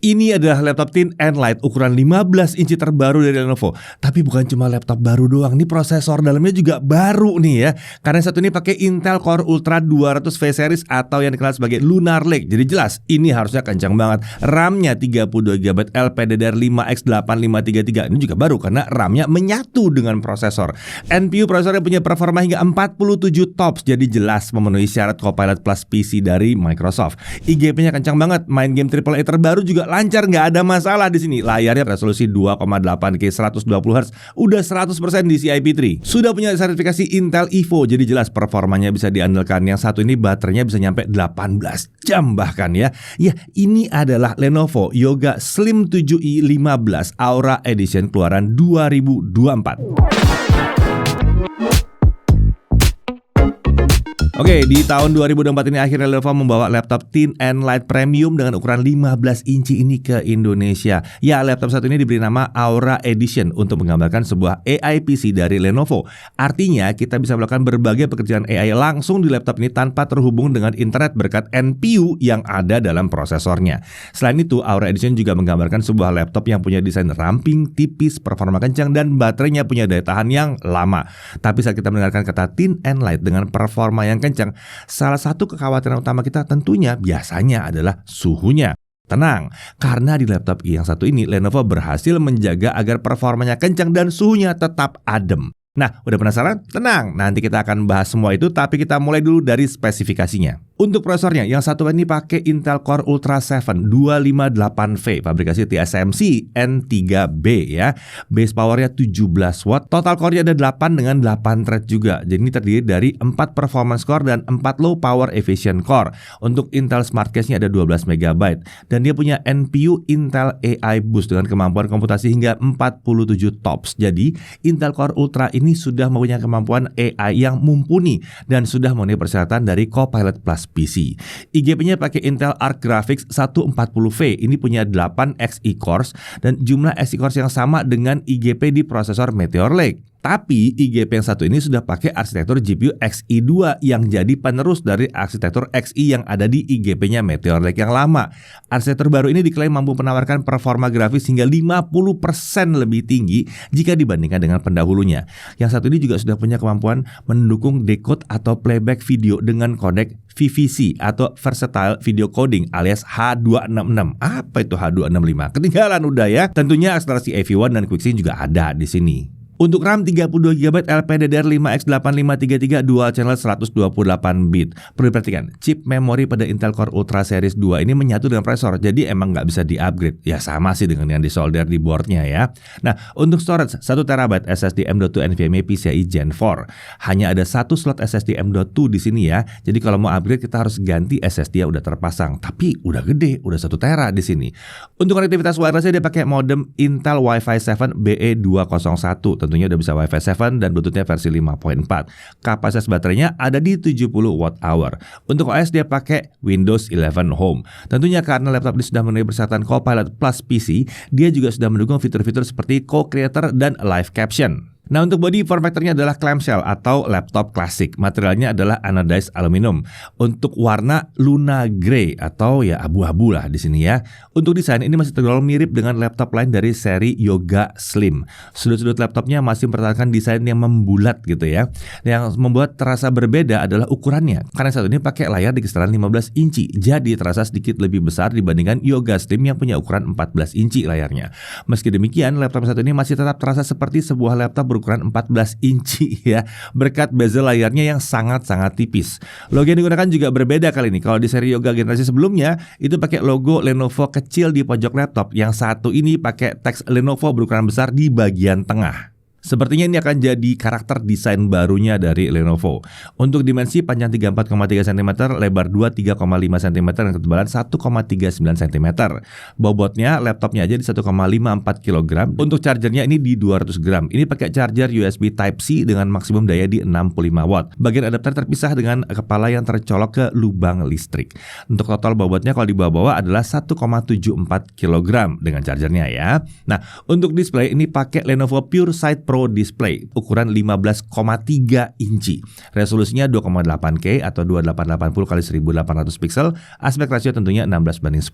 Ini adalah laptop Thin and Light ukuran 15 inci terbaru dari Lenovo. Tapi bukan cuma laptop baru doang, nih prosesor dalamnya juga baru nih ya. Karena satu ini pakai Intel Core Ultra 200V series atau yang dikenal sebagai Lunar Lake. Jadi jelas ini harusnya kencang banget. RAM-nya 32GB LPDDR5X8533. Ini juga baru karena RAM-nya menyatu dengan prosesor. NPU prosesornya punya performa hingga 47 TOPS. Jadi jelas memenuhi syarat Copilot Plus PC dari Microsoft. IGP-nya kencang banget. Main game AAA terbaru juga lancar, nggak ada masalah di sini. Layarnya resolusi 2,8K 120Hz, udah 100% DCI P3. Sudah punya sertifikasi Intel Evo, jadi jelas performanya bisa diandalkan. Yang satu ini baterainya bisa nyampe 18 jam bahkan ya. Ya, ini adalah Lenovo Yoga Slim 7i 15 Aura Edition keluaran 2024. Oke, di tahun 2024 ini akhirnya Lenovo membawa laptop Thin and Light Premium dengan ukuran 15 inci ini ke Indonesia. Ya, laptop satu ini diberi nama Aura Edition untuk menggambarkan sebuah AI PC dari Lenovo. Artinya, kita bisa melakukan berbagai pekerjaan AI langsung di laptop ini tanpa terhubung dengan internet berkat NPU yang ada dalam prosesornya. Selain itu, Aura Edition juga menggambarkan sebuah laptop yang punya desain ramping, tipis, performa kencang, dan baterainya punya daya tahan yang lama. Tapi saat kita mendengarkan kata Thin and Light dengan performa yang kencang, salah satu kekhawatiran utama kita tentunya biasanya adalah suhunya. Tenang, karena di laptop yang satu ini Lenovo berhasil menjaga agar performanya kencang dan suhunya tetap adem. Nah, udah penasaran? Tenang, nanti kita akan bahas semua itu, tapi kita mulai dulu dari spesifikasinya. Untuk prosesornya, yang satu ini pakai Intel Core Ultra 7 258V, fabrikasi TSMC N3B ya. Base powernya 17 watt, total core-nya ada 8 dengan 8 thread juga. Jadi ini terdiri dari 4 performance core dan 4 low power efficient core. Untuk Intel Smart Cache-nya ada 12MB, dan dia punya NPU Intel AI Boost dengan kemampuan komputasi hingga 47 TOPS. Jadi, Intel Core Ultra ini sudah mempunyai kemampuan AI yang mumpuni dan sudah memenuhi persyaratan dari Copilot Plus PC. IGP-nya pakai Intel Arc Graphics 140V. Ini punya 8 Xe cores dan jumlah Xe cores yang sama dengan IGP di prosesor Meteor Lake. Tapi IGP yang satu ini sudah pakai arsitektur GPU Xe2 yang jadi penerus dari arsitektur Xe yang ada di IGP-nya Meteor Lake yang lama. Arsitektur baru ini diklaim mampu menawarkan performa grafis hingga 50% lebih tinggi jika dibandingkan dengan pendahulunya. Yang satu ini juga sudah punya kemampuan mendukung decode atau playback video dengan kodek VVC atau Versatile Video Coding alias H266. Apa itu H265? Ketinggalan udah ya. Tentunya akselerasi AV1 dan QuickSync juga ada di sini. Untuk RAM 32GB LPDDR5X8533 dual channel 128 bit. Perlu diperhatikan, chip memori pada Intel Core Ultra Series 2 ini menyatu dengan prosesor, jadi emang nggak bisa di-upgrade. Ya sama sih dengan yang disolder di boardnya ya. Nah, untuk storage 1TB SSD M.2 NVMe PCIe Gen 4. Hanya ada satu slot SSD M.2 di sini ya. Jadi kalau mau upgrade kita harus ganti SSD yang udah terpasang. Tapi udah gede, udah 1TB di sini. Untuk konektivitas wirelessnya dia pakai modem Intel Wi-Fi 7 BE201. Tentunya udah bisa Wi-Fi 7 dan Bluetooth-nya versi 5.4. Kapasitas baterainya ada di 70 Wh. Untuk OS dia pakai Windows 11 Home. Tentunya karena laptop ini sudah memenuhi persyaratan Copilot Plus PC, dia juga sudah mendukung fitur-fitur seperti Co-Creator dan Live Caption. Nah, untuk body form factor-nya adalah clamshell atau laptop klasik. Materialnya adalah anodized aluminium. Untuk warna Luna Grey atau ya abu-abu lah di sini ya. Untuk desain ini masih tergolong mirip dengan laptop lain dari seri Yoga Slim. Sudut-sudut laptopnya masih mempertahankan desain yang membulat gitu ya. Yang membuat terasa berbeda adalah ukurannya. Karena satu ini pakai layar di kisaran 15 inci. Jadi terasa sedikit lebih besar dibandingkan Yoga Slim yang punya ukuran 14 inci layarnya. Meski demikian, laptop satu ini masih tetap terasa seperti sebuah laptop berukuran 14 inci ya, berkat bezel layarnya yang sangat-sangat tipis. Logo yang digunakan juga berbeda kali ini. Kalau di seri Yoga generasi sebelumnya itu pakai logo Lenovo kecil di pojok laptop, yang satu ini pakai teks Lenovo berukuran besar di bagian tengah. Sepertinya ini akan jadi karakter desain barunya dari Lenovo. Untuk dimensi panjang 34,3 cm, lebar 23,5 cm, dan ketebalan 1,39 cm. Bobotnya laptopnya aja di 1,54 kg. Untuk chargernya ini di 200 gram. Ini pakai charger USB Type-C dengan maksimum daya di 65 watt. Bagian adapter terpisah dengan kepala yang tercolok ke lubang listrik. Untuk total bobotnya kalau dibawa-bawa adalah 1,74 kg dengan chargernya ya. Nah, untuk display ini pakai Lenovo PureSight Pro Pro Display ukuran 15,3 inci. Resolusinya 2,8K atau 2880x1800 pixel. Aspek rasio tentunya 16:10.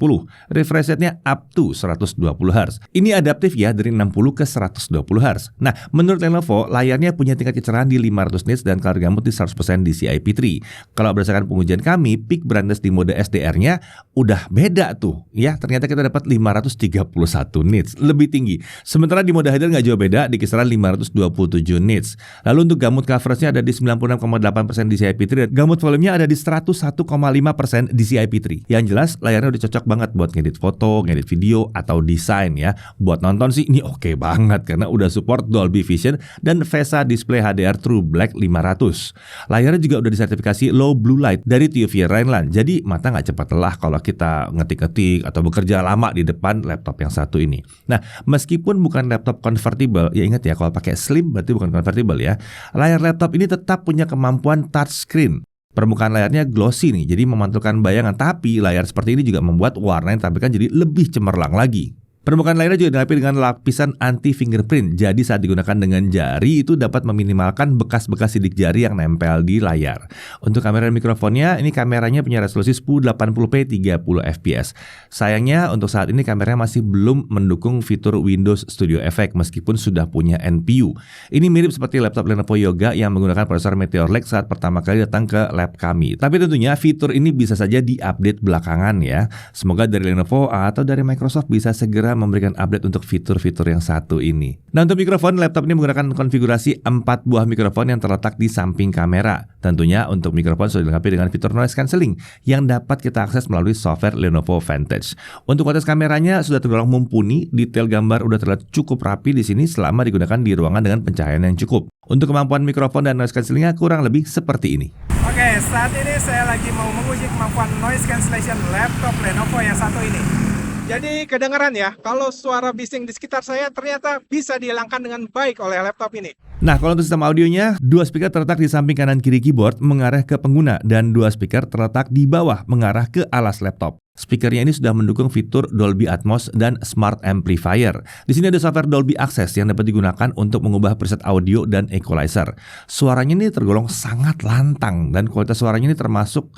Refresh rate-nya up to 120 Hz. Ini adaptif ya, dari 60 ke 120 Hz. Nah, menurut Lenovo, layarnya punya tingkat kecerahan di 500 nits dan color gamut di 100% DCI-P3. Kalau berdasarkan pengujian kami, peak brightness di mode SDR-nya udah beda tuh. Ya, ternyata kita dapat 531 nits, lebih tinggi. Sementara di mode HDR nggak jauh beda, di kisaran 527 nits. Lalu untuk gamut coverage-nya ada di 96,8% DCI-P3 dan gamut volumenya ada di 101,5% DCI-P3. Yang jelas, layarnya udah cocok banget buat ngedit foto, ngedit video, atau desain ya. Buat nonton sih ini oke banget karena udah support Dolby Vision dan VESA Display HDR True Black 500. Layarnya juga udah disertifikasi low blue light dari TÜV Rheinland. Jadi mata nggak cepat lelah kalau kita ngetik-ngetik atau bekerja lama di depan laptop yang satu ini. Nah, meskipun bukan laptop convertible, ya ingat ya kalau pakai slim berarti bukan convertible ya. Layar laptop ini tetap punya kemampuan touchscreen. Permukaan layarnya glossy nih, jadi memantulkan bayangan. Tapi layar seperti ini juga membuat warna yang ditampilkan jadi lebih cemerlang lagi. Permukaan layarnya juga dilapisi dengan lapisan anti-fingerprint. Jadi saat digunakan dengan jari itu dapat meminimalkan bekas-bekas sidik jari yang nempel di layar. Untuk kamera dan mikrofonnya, ini kameranya punya resolusi 1080p 30fps. Sayangnya untuk saat ini kameranya masih belum mendukung fitur Windows Studio Effect meskipun sudah punya NPU. Ini mirip seperti laptop Lenovo Yoga yang menggunakan prosesor Meteor Lake saat pertama kali datang ke lab kami. Tapi tentunya fitur ini bisa saja diupdate belakangan ya. Semoga dari Lenovo atau dari Microsoft bisa segera memberikan update untuk fitur-fitur yang satu ini. Nah, untuk mikrofon, laptop ini menggunakan konfigurasi 4 buah mikrofon yang terletak di samping kamera. Tentunya untuk mikrofon sudah dilengkapi dengan fitur noise cancelling yang dapat kita akses melalui software Lenovo Vantage. Untuk kualitas kameranya sudah tergolong mumpuni, detail gambar udah terlihat cukup rapi di sini selama digunakan di ruangan dengan pencahayaan yang cukup. Untuk kemampuan mikrofon dan noise cancellingnya kurang lebih seperti ini. Oke, saat ini saya lagi mau menguji kemampuan noise cancellation laptop Lenovo yang satu ini. Jadi kedengaran ya, kalau suara bising di sekitar saya ternyata bisa dihilangkan dengan baik oleh laptop ini. Nah, kalau untuk sistem audionya, 2 speaker terletak di samping kanan kiri keyboard mengarah ke pengguna dan 2 speaker terletak di bawah mengarah ke alas laptop. Speakernya ini sudah mendukung fitur Dolby Atmos dan Smart Amplifier. Di sini ada software Dolby Access yang dapat digunakan untuk mengubah preset audio dan equalizer. Suaranya ini tergolong sangat lantang dan kualitas suaranya ini termasuk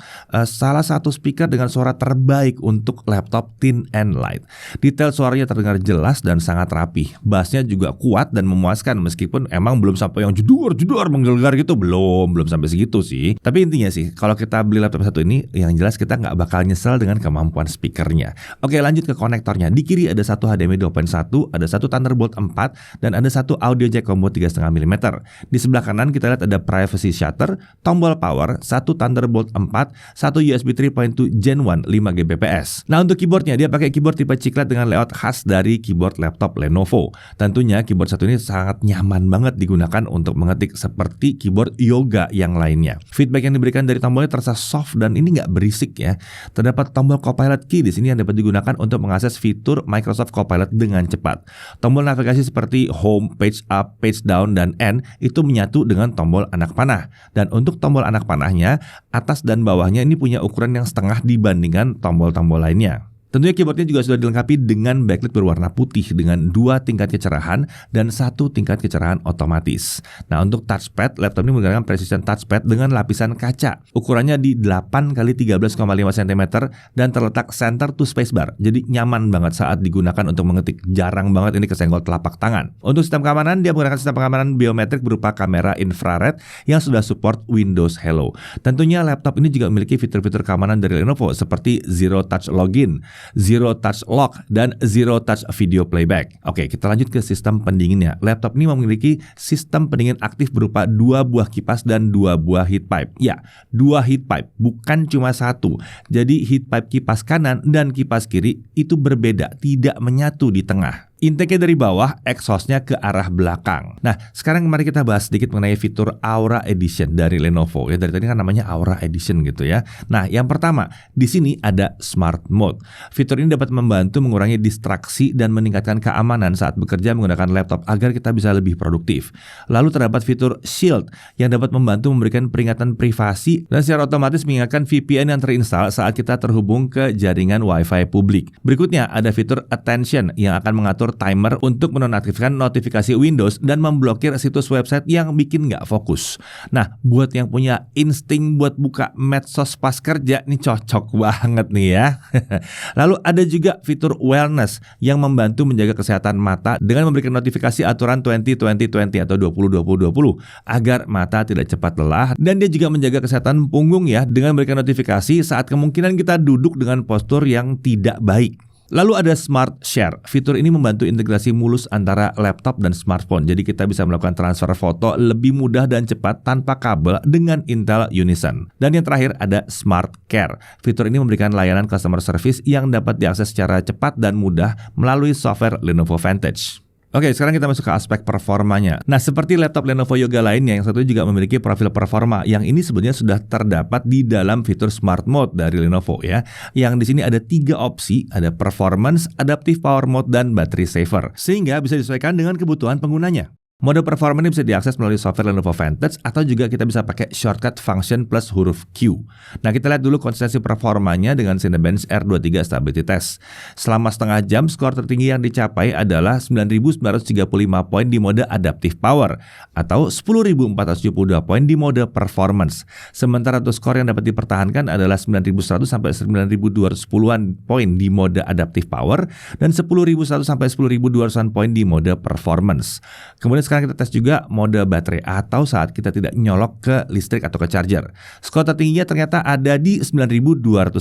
salah satu speaker dengan suara terbaik untuk laptop thin and light. Detail suaranya terdengar jelas dan sangat rapi. Bassnya juga kuat dan memuaskan meskipun emang belum sampai yang jedor menggelegar gitu, belum sampai segitu sih. Tapi intinya sih, kalau kita beli laptop satu ini, yang jelas kita nggak bakal nyesel dengan kemampuan speakernya. Oke, lanjut ke konektornya. Di kiri ada satu HDMI 2.1, ada satu Thunderbolt 4, dan ada satu audio jack combo 3,5 mm. Di sebelah kanan kita lihat ada privacy shutter, tombol power, satu Thunderbolt 4, satu USB 3.2 Gen 1 5Gbps. Nah, untuk keyboardnya dia pakai keyboard tipe chiclet dengan layout khas dari keyboard laptop Lenovo. Tentunya keyboard satu ini sangat nyaman banget digunakan untuk mengetik seperti keyboard Yoga yang lainnya. Feedback yang diberikan dari tombolnya terasa soft dan ini nggak berisik ya. Terdapat tombol Copilot Key di sini yang dapat digunakan untuk mengakses fitur Microsoft Copilot dengan cepat. Tombol navigasi seperti Home, Page Up, Page Down, dan End itu menyatu dengan tombol anak panah. Dan untuk tombol anak panahnya, atas dan bawahnya ini punya ukuran yang setengah dibandingkan tombol-tombol lainnya. Tentunya keyboardnya juga sudah dilengkapi dengan backlit berwarna putih dengan 2 tingkat kecerahan dan 1 tingkat kecerahan otomatis. Nah, untuk touchpad, laptop ini menggunakan precision touchpad dengan lapisan kaca. Ukurannya di 8x13,5 cm dan terletak center to spacebar. Jadi nyaman banget saat digunakan untuk mengetik. Jarang banget ini kesenggol telapak tangan. Untuk sistem keamanan, dia menggunakan sistem pengamanan biometrik berupa kamera infrared yang sudah support Windows Hello. Tentunya laptop ini juga memiliki fitur-fitur keamanan dari Lenovo seperti Zero Touch Login, Zero Touch Lock, dan Zero Touch Video Playback. Oke, kita lanjut ke sistem pendinginnya. Laptop ini memiliki sistem pendingin aktif berupa 2 buah kipas dan 2 buah heat pipe. Ya, 2 heat pipe, bukan cuma 1. Jadi heat pipe kipas kanan dan kipas kiri itu berbeda, tidak menyatu di tengah. Intake-nya dari bawah, exhaust-nya ke arah belakang. Nah, sekarang mari kita bahas sedikit mengenai fitur Aura Edition dari Lenovo. Ya, dari tadi kan namanya Aura Edition gitu ya. Nah, yang pertama, di sini ada Smart Mode. Fitur ini dapat membantu mengurangi distraksi dan meningkatkan keamanan saat bekerja menggunakan laptop agar kita bisa lebih produktif. Lalu terdapat fitur Shield yang dapat membantu memberikan peringatan privasi dan secara otomatis mengingatkan VPN yang terinstall saat kita terhubung ke jaringan Wi-Fi publik. Berikutnya ada fitur Attention yang akan mengatur fitur timer untuk menonaktifkan notifikasi Windows dan memblokir situs website yang bikin nggak fokus. Nah, buat yang punya insting buat buka medsos pas kerja, nih cocok banget nih ya. Lalu ada juga fitur wellness yang membantu menjaga kesehatan mata dengan memberikan notifikasi aturan 20-20-20 atau 20-20-20 agar mata tidak cepat lelah, dan dia juga menjaga kesehatan punggung ya dengan memberikan notifikasi saat kemungkinan kita duduk dengan postur yang tidak baik. Lalu ada Smart Share. Fitur ini membantu integrasi mulus antara laptop dan smartphone. Jadi kita bisa melakukan transfer foto lebih mudah dan cepat tanpa kabel dengan Intel Unison. Dan yang terakhir ada Smart Care. Fitur ini memberikan layanan customer service yang dapat diakses secara cepat dan mudah melalui software Lenovo Vantage. Oke, sekarang kita masuk ke aspek performanya. Nah, seperti laptop Lenovo Yoga lainnya, yang satu juga memiliki profil performa. Yang ini sebenarnya sudah terdapat di dalam fitur Smart Mode dari Lenovo ya. Yang di sini ada 3 opsi, ada Performance, Adaptive Power Mode, dan Battery Saver. Sehingga bisa disesuaikan dengan kebutuhan penggunanya. Mode performa ini bisa diakses melalui software Lenovo Vantage atau juga kita bisa pakai shortcut function plus huruf Q. Nah, kita lihat dulu konsistensi performanya dengan Cinebench R23 Stability Test. Selama setengah jam, skor tertinggi yang dicapai adalah 9.935 poin di mode Adaptive Power atau 10.472 poin di mode Performance. Sementara untuk skor yang dapat dipertahankan adalah 9.100 sampai 9.210-an poin di mode Adaptive Power dan 10.100 sampai 10.200-an poin di mode Performance. Kemudian sekarang kita tes juga mode baterai atau saat kita tidak nyolok ke listrik atau ke charger. Skor tertingginya ternyata ada di 9.201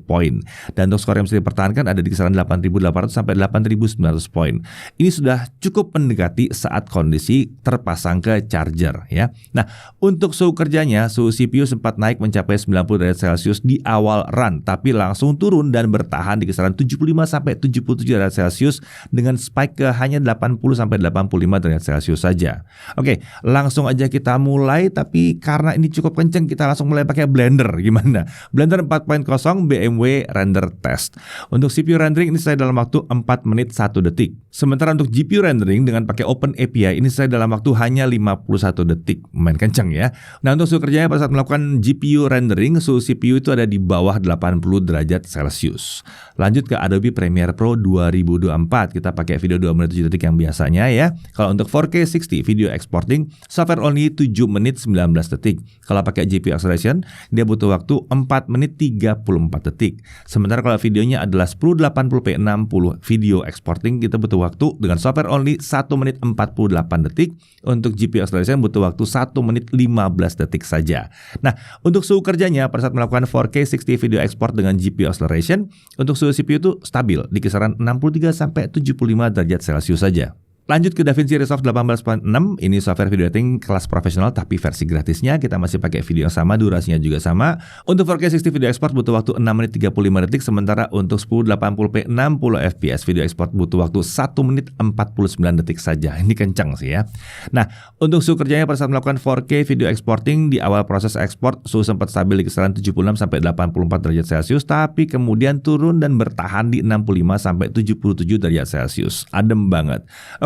poin. Dan untuk skor yang bisa dipertahankan ada di kisaran 8.800 sampai 8.900 poin. Ini sudah cukup mendekati saat kondisi terpasang ke charger ya. Nah, untuk suhu kerjanya, suhu CPU sempat naik mencapai 90 derajat Celcius di awal run, tapi langsung turun dan bertahan di kisaran 75 sampai 77 derajat Celcius dengan spike ke hanya 80 sampai 85 derajat Celcius saja. Oke, langsung aja kita mulai, tapi karena ini cukup kenceng kita langsung mulai pakai Blender. Gimana? Blender 4.0 BMW Render Test. Untuk CPU rendering ini selesai dalam waktu 4 menit 1 detik. Sementara untuk GPU rendering dengan pakai Open API ini selesai dalam waktu hanya 51 detik. Main kenceng ya. Nah, untuk suhu kerjanya pada saat melakukan GPU rendering, suhu CPU itu ada di bawah 80 derajat Celcius. Lanjut ke Adobe Premiere Pro 2024. Kita pakai video 2 menit 7 detik yang biasanya ya. Kalau untuk 4K 60 video exporting, software only 7 menit 19 detik. Kalau pakai GPU acceleration, dia butuh waktu 4 menit 34 detik. Sementara kalau videonya adalah 1080p 60 video exporting, kita butuh waktu dengan software only 1 menit 48 detik. Untuk GPU acceleration butuh waktu 1 menit 15 detik saja. Nah, untuk suhu kerjanya pada saat melakukan 4K 60 video export dengan GPU acceleration, untuk suhu CPU itu stabil di kisaran 63 sampai 75 derajat Celcius saja. Lanjut ke DaVinci Resolve 18.6, ini software video editing kelas profesional tapi versi gratisnya. Kita masih pakai video yang sama, durasinya juga sama. Untuk 4K 60 video export butuh waktu 6 menit 35 detik, sementara untuk 1080p 60 fps video export butuh waktu 1 menit 49 detik saja. Ini kencang sih ya. Nah, untuk suhu kerjanya pada saat melakukan 4K video exporting, di awal proses ekspor suhu sempat stabil di kisaran 76 sampai 84 derajat Celcius, tapi kemudian turun dan bertahan di 65 sampai 77 derajat Celcius. Adem banget.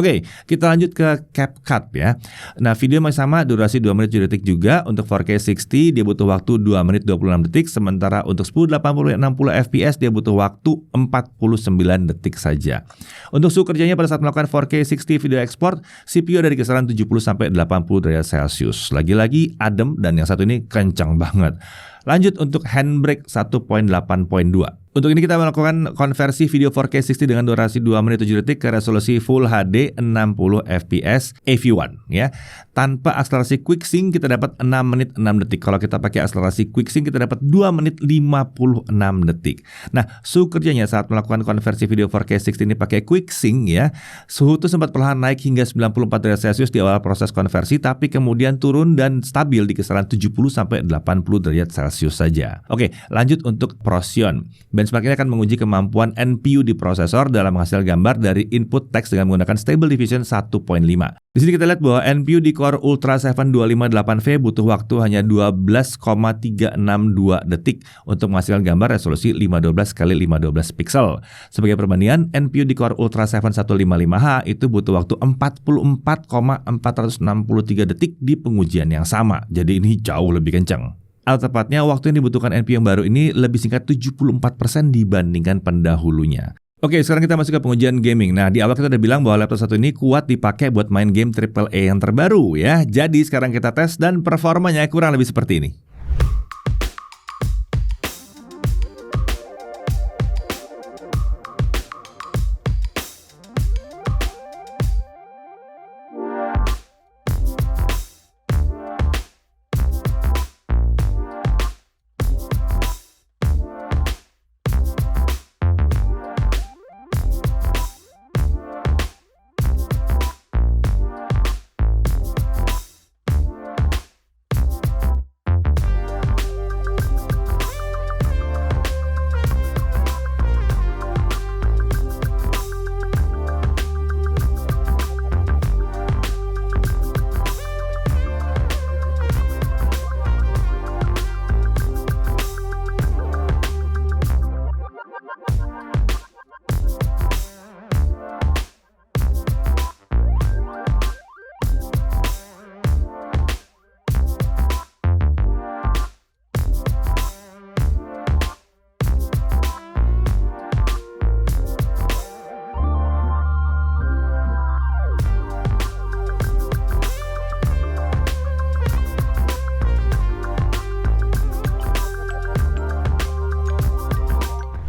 Oke, kita lanjut ke CapCut ya. Nah, video masih sama, durasi 2 menit 7 detik juga. Untuk 4K 60 dia butuh waktu 2 menit 26 detik, sementara untuk 1080 60 fps dia butuh waktu 49 detik saja. Untuk suhu kerjanya pada saat melakukan 4K 60 video export, CPU dari kisaran 70 sampai 80 derajat Celcius. Lagi-lagi adem dan yang satu ini kencang banget. Lanjut untuk Handbrake 1.8.2. Untuk ini kita melakukan konversi video 4K 60 dengan durasi 2 menit 7 detik ke resolusi Full HD 60 fps AV1 ya. Tanpa akselerasi QuickSync kita dapat 6 menit 6 detik. Kalau kita pakai akselerasi QuickSync kita dapat 2 menit 56 detik. Nah, suhu kerjanya saat melakukan konversi video 4K 60 ini pakai QuickSync ya, suhu itu sempat perlahan naik hingga 94 derajat Celcius di awal proses konversi, tapi kemudian turun dan stabil di kisaran 70 sampai 80 derajat Celcius saja. Oke, lanjut untuk Procyon. Benchmark ini akan menguji kemampuan NPU di prosesor dalam menghasilkan gambar dari input teks dengan menggunakan Stable Diffusion 1.5. Di sini kita lihat bahwa NPU di Core Ultra 7 258V butuh waktu hanya 12,362 detik untuk menghasilkan gambar resolusi 512 x 512 pixel. Sebagai perbandingan, NPU di Core Ultra 7 155H itu butuh waktu 44,463 detik di pengujian yang sama. Jadi ini jauh lebih kencang. Atau tepatnya waktu yang dibutuhkan NPU yang baru ini lebih singkat 74% dibandingkan pendahulunya. Oke, sekarang kita masuk ke pengujian gaming. Nah, di awal kita udah bilang bahwa laptop satu ini kuat dipakai buat main game AAA yang terbaru ya. Jadi sekarang kita tes dan performanya kurang lebih seperti ini.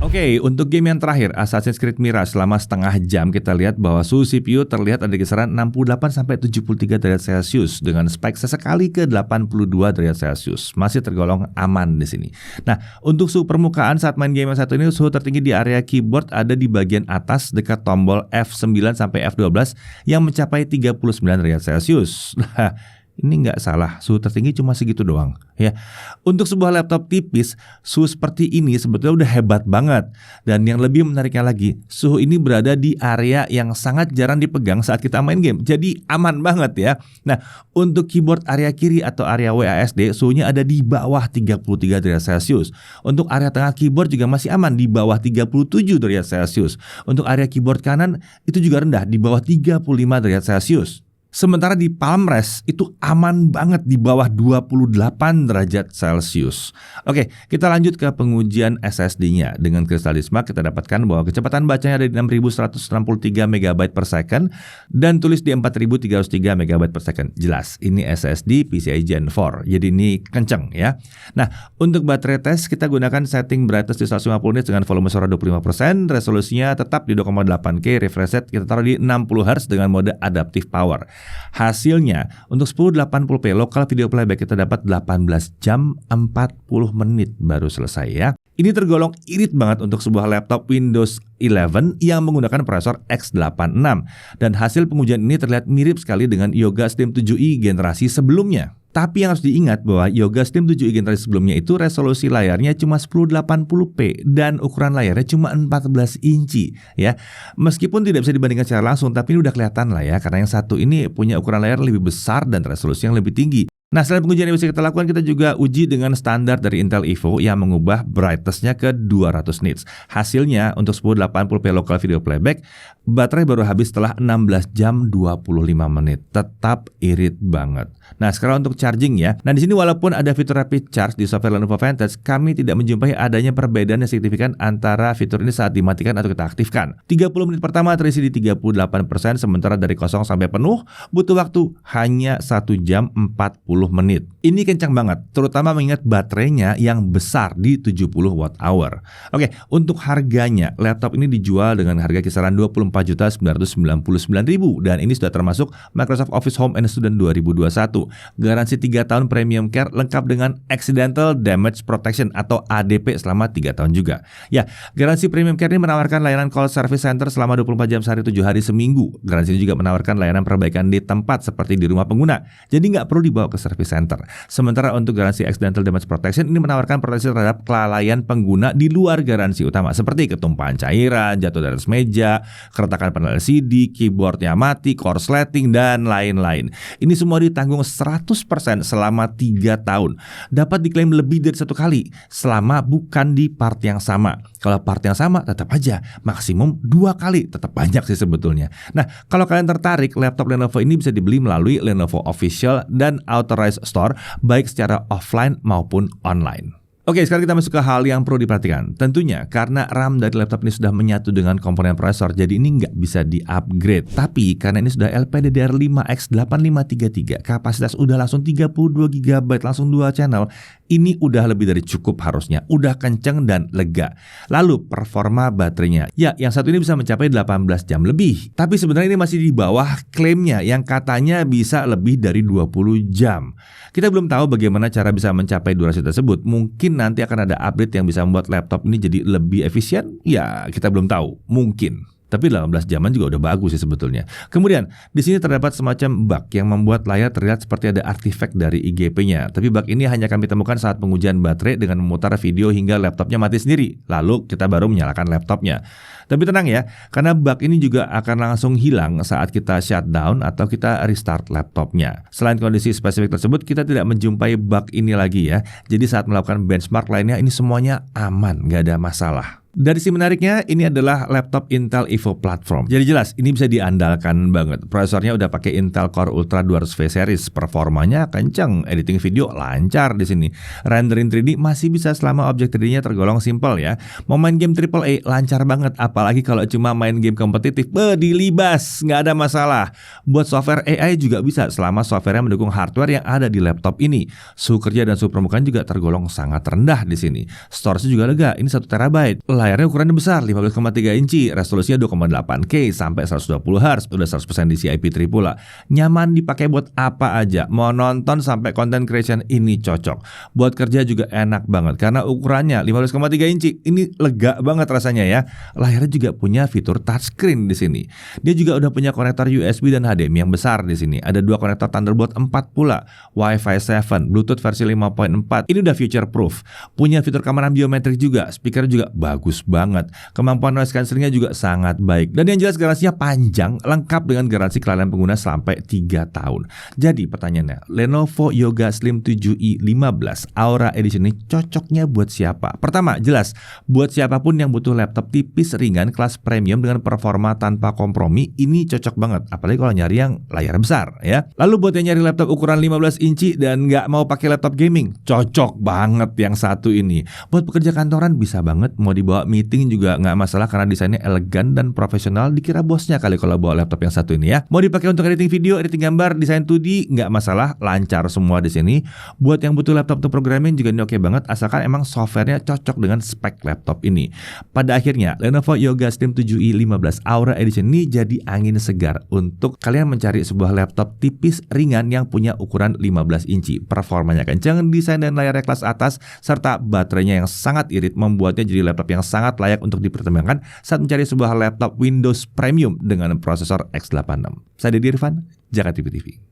Oke, untuk game yang terakhir, Assassin's Creed Mirage, selama setengah jam kita lihat bahwa suhu CPU terlihat ada kisaran 68-73 derajat Celcius dengan spike sesekali ke 82 derajat Celcius. Masih tergolong aman di sini. Nah, untuk suhu permukaan saat main game yang satu ini, suhu tertinggi di area keyboard ada di bagian atas dekat tombol F9 sampai F12 yang mencapai 39 derajat Celcius. Nah, ini nggak salah, suhu tertinggi cuma segitu doang ya. Untuk sebuah laptop tipis, suhu seperti ini sebetulnya udah hebat banget. Dan yang lebih menariknya lagi, suhu ini berada di area yang sangat jarang dipegang saat kita main game. Jadi aman banget ya. Nah, untuk keyboard area kiri atau area WASD, suhunya ada di bawah 33 derajat Celcius. Untuk area tengah keyboard juga masih aman di bawah 37 derajat Celcius. Untuk area keyboard kanan itu juga rendah di bawah 35 derajat Celcius. Sementara di palm rest itu aman banget di bawah 28 derajat Celcius. Oke, kita lanjut ke pengujian SSD-nya. Dengan Crystal Disk Mark kita dapatkan bahwa kecepatan bacanya ada di 6163 MB per second dan tulis di 4303 MB per second. Jelas, ini SSD PCIe Gen 4. Jadi ini kenceng ya. Nah, untuk baterai test kita gunakan setting brightness di 150 nits dengan volume suara 25%, resolusinya tetap di 2,8K, refresh rate kita taruh di 60 Hz dengan mode adaptive power. Hasilnya untuk 1080p local video playback kita dapat 18 jam 40 menit baru selesai ya. Ini tergolong irit banget untuk sebuah laptop Windows 11 yang menggunakan prosesor X86. Dan hasil pengujian ini terlihat mirip sekali dengan Yoga Steam 7i generasi sebelumnya. Tapi yang harus diingat bahwa Yoga Steam 7i generasi sebelumnya itu resolusi layarnya cuma 1080p dan ukuran layarnya cuma 14 inci ya. Meskipun tidak bisa dibandingkan secara langsung, tapi ini udah kelihatan lah ya, karena yang satu ini punya ukuran layar lebih besar dan resolusi yang lebih tinggi. Nah, selain pengujian yang bisa kita lakukan, kita juga uji dengan standar dari Intel Evo yang mengubah brightness-nya ke 200 nits. Hasilnya untuk 1080p local video playback, baterai baru habis setelah 16 jam 25 menit. Tetap irit banget. Nah, sekarang untuk charging ya. Nah, di sini walaupun ada fitur rapid charge di software Lenovo Vantage, kami tidak menjumpai adanya perbedaan yang signifikan antara fitur ini saat dimatikan atau kita aktifkan. 30 menit pertama terisi di 38%, sementara dari kosong sampai penuh butuh waktu hanya 1 jam 40 menit. Ini kencang banget, terutama mengingat baterainya yang besar di 70 watt hour. Oke, untuk harganya, laptop ini dijual dengan harga kisaran 24.999.000 dan ini sudah termasuk Microsoft Office Home and Student 2021. Garansi 3 tahun Premium Care lengkap dengan Accidental Damage Protection atau ADP selama 3 tahun juga. Ya, garansi Premium Care ini menawarkan layanan call service center selama 24 jam sehari 7 hari seminggu. Garansi ini juga menawarkan layanan perbaikan di tempat seperti di rumah pengguna. Jadi nggak perlu dibawa ke service center. Sementara untuk garansi Accidental Damage Protection ini menawarkan proteksi terhadap kelalaian pengguna di luar garansi utama seperti ketumpahan cairan, jatuh dari atas meja, keretakan panel LCD, keyboardnya mati, korsleting, dan lain-lain. Ini semua ditanggung 100% selama 3 tahun. Dapat diklaim lebih dari 1 kali selama bukan di part yang sama. Kalau part yang sama tetap aja maksimum 2 kali, tetap banyak sih sebetulnya. Nah, kalau kalian tertarik, laptop Lenovo ini bisa dibeli melalui Lenovo Official dan Authorized Store baik secara offline maupun online. Oke, sekarang kita masuk ke hal yang perlu diperhatikan. Tentunya karena RAM dari laptop ini sudah menyatu dengan komponen prosesor, jadi ini nggak bisa di-upgrade. Tapi karena ini sudah LPDDR5X8533, kapasitas udah langsung 32 GB, langsung 2 channel, ini udah lebih dari cukup harusnya. Udah kenceng dan lega. Lalu performa baterainya. Ya, yang satu ini bisa mencapai 18 jam lebih. Tapi sebenarnya ini masih di bawah klaimnya yang katanya bisa lebih dari 20 jam. Kita belum tahu bagaimana cara bisa mencapai durasi tersebut. Mungkin nanti akan ada update yang bisa membuat laptop ini jadi lebih efisien. Ya, kita belum tahu. Mungkin. Tapi 18 jaman juga udah bagus sih sebetulnya. Kemudian, di sini terdapat semacam bug yang membuat layar terlihat seperti ada artifact dari IGP-nya. Tapi bug ini hanya kami temukan saat pengujian baterai dengan memutar video hingga laptopnya mati sendiri. Lalu kita baru menyalakan laptopnya. Tapi tenang ya, karena bug ini juga akan langsung hilang saat kita shutdown atau kita restart laptopnya. Selain kondisi spesifik tersebut, kita tidak menjumpai bug ini lagi ya. Jadi saat melakukan benchmark lainnya, ini semuanya aman, nggak ada masalah. Dari sisi menariknya, ini adalah laptop Intel Evo Platform. Jadi jelas, ini bisa diandalkan banget. Prosesornya udah pakai Intel Core Ultra 200V series, performanya kenceng, editing video lancar di sini. Rendering 3D masih bisa selama objek 3D-nya tergolong simple ya. Mau main game AAA lancar banget, apalagi kalau cuma main game kompetitif, dilibas, nggak ada masalah. Buat software AI juga bisa selama software-nya mendukung hardware yang ada di laptop ini. Suhu kerja dan suhu permukaan juga tergolong sangat rendah di sini. Storage juga lega, ini 1 TB. Layarnya ukurannya besar, 15,3 inci, resolusinya 2,8K sampai 120 Hz, udah 100% DCI-P3 pula. Nyaman dipakai buat apa aja, mau nonton sampai content creation ini cocok. Buat kerja juga enak banget karena ukurannya 15,3 inci, ini lega banget rasanya ya. Layarnya juga punya fitur touchscreen di sini. Dia juga udah punya konektor USB dan HDMI yang besar di sini. Ada 2 konektor Thunderbolt 4 pula, Wi-Fi 7, Bluetooth versi 5.4. Ini udah future proof. Punya fitur keamanan biometrik juga, speaker juga bagus banget. Kemampuan noise cancellingnya juga sangat baik. Dan yang jelas garansinya panjang, lengkap dengan garansi kelainan pengguna sampai 3 tahun. Jadi pertanyaannya, Lenovo Yoga Slim 7i 15 Aura Edition ini cocoknya buat siapa? Pertama, jelas buat siapapun yang butuh laptop tipis ringan kelas premium dengan performa tanpa kompromi, ini cocok banget. Apalagi kalau nyari yang layar besar ya. Lalu buat yang nyari laptop ukuran 15 inci dan nggak mau pakai laptop gaming, cocok banget yang satu ini. Buat pekerja kantoran bisa banget, mau dibawa meeting juga nggak masalah karena desainnya elegan dan profesional. Dikira bosnya kali kalau bawa laptop yang satu ini ya. Mau dipakai untuk editing video, editing gambar, desain 2D nggak masalah, lancar semua di sini. Buat yang butuh laptop untuk programming juga ini oke banget, asalkan emang softwarenya cocok dengan spek laptop ini. Pada akhirnya Lenovo Yoga Slim 7i 15 Aura Edition ini jadi angin segar untuk kalian mencari sebuah laptop tipis ringan yang punya ukuran 15 inci. Performanya kenceng, desain dan layarnya kelas atas, serta baterainya yang sangat irit membuatnya jadi laptop yang sangat layak untuk dipertimbangkan saat mencari sebuah laptop Windows Premium dengan prosesor X86. Saya Deddy Irfan, Jakarta TV.